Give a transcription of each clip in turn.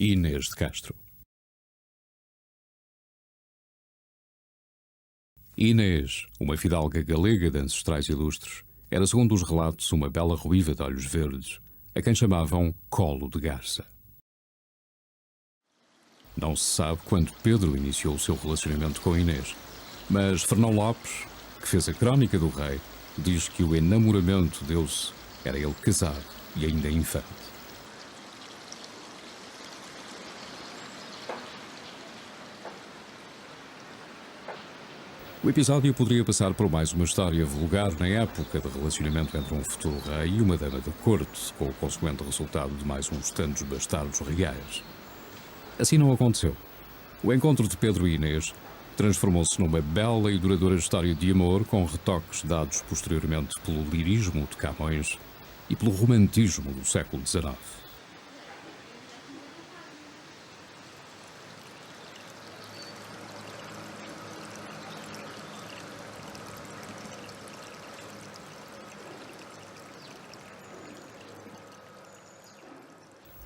Inês de Castro. Inês, uma fidalga galega de ancestrais ilustres, era, segundo os relatos, uma bela ruiva de olhos verdes, a quem chamavam Colo de Garça. Não se sabe quando Pedro iniciou o seu relacionamento com Inês, mas Fernão Lopes, que fez a Crónica do Rei, diz que o enamoramento deu-se, era ele casado e ainda infante. O episódio poderia passar por mais uma história vulgar na época de relacionamento entre um futuro rei e uma dama da corte, com o consequente resultado de mais uns tantos bastardos reais. Assim não aconteceu. O encontro de Pedro e Inês transformou-se numa bela e duradoura história de amor com retoques dados posteriormente pelo lirismo de Camões e pelo romantismo do século XIX.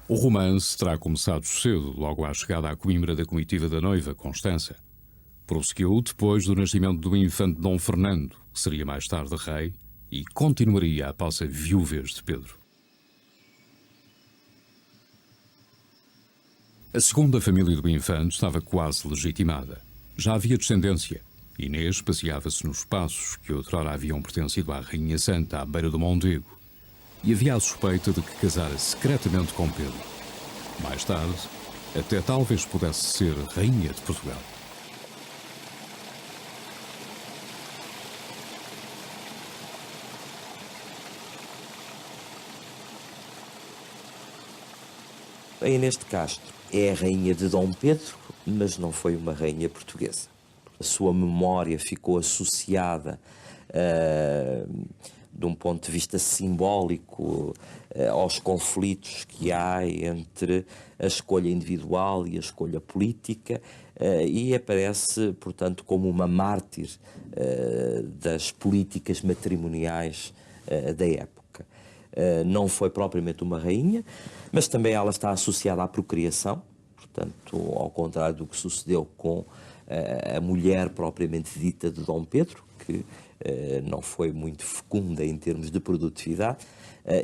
O romance terá começado cedo, logo à chegada à coimbra da comitiva da noiva, Constança. Prosseguiu depois do nascimento do infante Dom Fernando, que seria mais tarde rei, e continuaria após a viuvez de Pedro. A segunda família do infante estava quase legitimada. Já havia descendência. Inês passeava-se nos passos que outrora haviam pertencido à Rainha Santa à beira do Mondego, e havia a suspeita de que casara secretamente com Pedro. Mais tarde, até talvez pudesse ser Rainha de Portugal. A Inês de Castro é a rainha de Dom Pedro, mas não foi uma rainha portuguesa. A sua memória ficou associada de um ponto de vista simbólico, aos conflitos que há entre a escolha individual e a escolha política, e aparece, portanto, como uma mártir das políticas matrimoniais da época. Não foi propriamente uma rainha, mas também ela está associada à procriação, portanto, ao contrário do que sucedeu com a mulher propriamente dita de Dom Pedro, que não foi muito fecunda em termos de produtividade.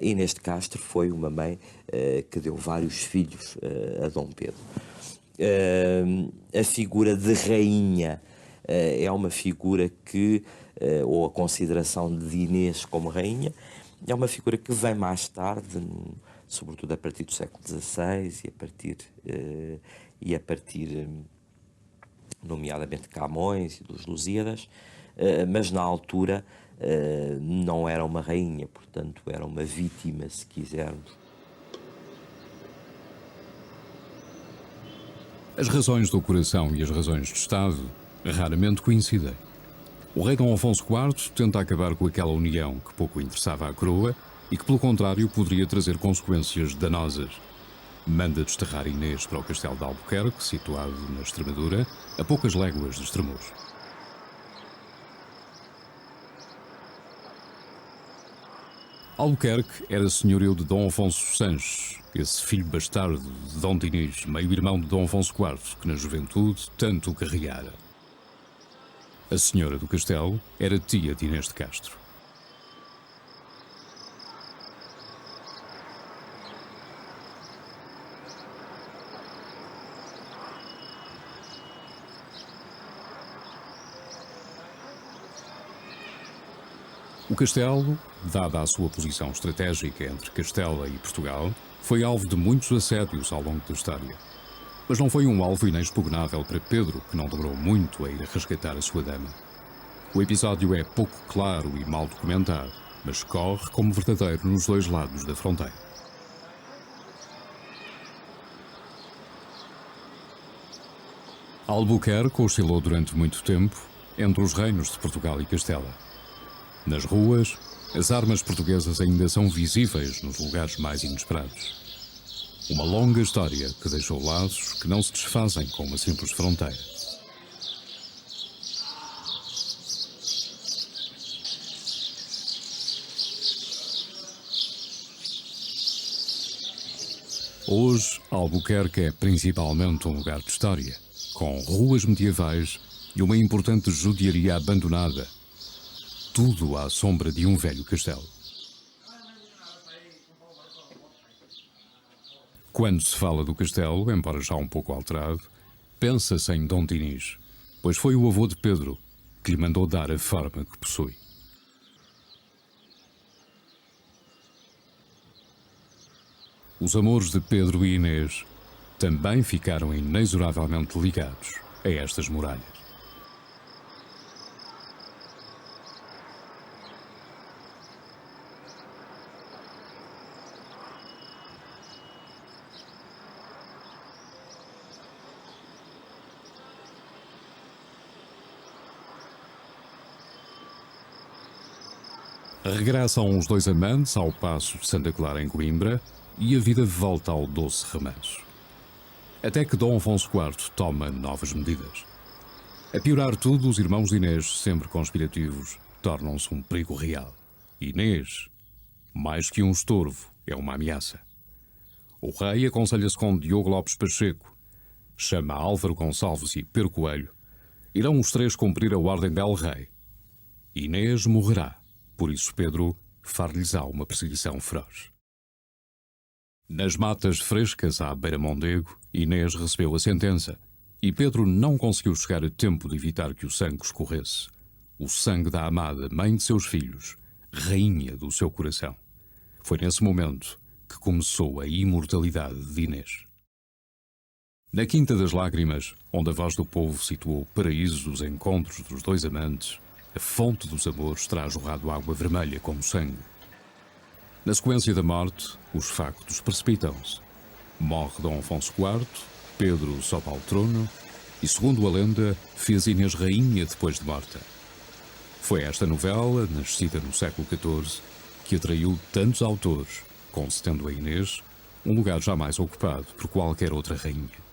Inês de Castro foi uma mãe que deu vários filhos a Dom Pedro. A figura de rainha é uma figura que, ou a consideração de Inês como rainha, é uma figura que vem mais tarde, sobretudo a partir do século XVI e a partir nomeadamente Camões e dos Lusíadas, mas na altura não era uma rainha, portanto era uma vítima, se quisermos. As razões do coração e as razões de Estado raramente coincidem. O rei Dom Afonso IV tenta acabar com aquela união que pouco interessava à coroa e que, pelo contrário, poderia trazer consequências danosas. Manda desterrar Inês para o castelo de Albuquerque, situado na Extremadura, a poucas léguas de Estremoz. Albuquerque era senhorio de Dom Afonso Sanches, esse filho bastardo de Dom Dinis, meio-irmão de Dom Afonso IV, que na juventude tanto o carreara. A senhora do castelo era tia de Inês de Castro. O castelo, dada a sua posição estratégica entre Castela e Portugal, foi alvo de muitos assédios ao longo da história. Mas não foi um alvo inexpugnável para Pedro, que não demorou muito a ir resgatar a sua dama. O episódio é pouco claro e mal documentado, mas corre como verdadeiro nos dois lados da fronteira. Albuquerque oscilou durante muito tempo entre os reinos de Portugal e Castela. Nas ruas, as armas portuguesas ainda são visíveis nos lugares mais inesperados. Uma longa história que deixou laços que não se desfazem com uma simples fronteira. Hoje, Albuquerque é principalmente um lugar de história, com ruas medievais e uma importante judiaria abandonada, tudo à sombra de um velho castelo. Quando se fala do castelo, embora já um pouco alterado, pensa-se em Dom Dinis, pois foi o avô de Pedro que lhe mandou dar a forma que possui. Os amores de Pedro e Inês também ficaram inexoravelmente ligados a estas muralhas. Regressam os dois amantes ao Paço de Santa Clara em Coimbra e a vida volta ao doce remanso. Até que Dom Afonso IV toma novas medidas. A piorar tudo, os irmãos de Inês, sempre conspirativos, tornam-se um perigo real. Inês, mais que um estorvo, é uma ameaça. O rei aconselha-se com Diogo Lopes Pacheco, chama Álvaro Gonçalves e Pero Coelho. Irão os três cumprir a ordem del rei. Inês morrerá. Por isso Pedro far-lhes-á uma perseguição feroz. Nas matas frescas à beira-Mondego, Inês recebeu a sentença e Pedro não conseguiu chegar a tempo de evitar que o sangue escorresse. O sangue da amada mãe de seus filhos, rainha do seu coração. Foi nesse momento que começou a imortalidade de Inês. Na Quinta das Lágrimas, onde a voz do povo situou o paraíso dos encontros dos dois amantes, a fonte dos amores terá jorrado água vermelha como sangue. Na sequência da morte, os factos precipitam-se. Morre Dom Afonso IV, Pedro sobe ao trono e, segundo a lenda, fez Inês rainha depois de morta. Foi esta novela, nascida no século XIV, que atraiu tantos autores, concedendo a Inês um lugar jamais ocupado por qualquer outra rainha.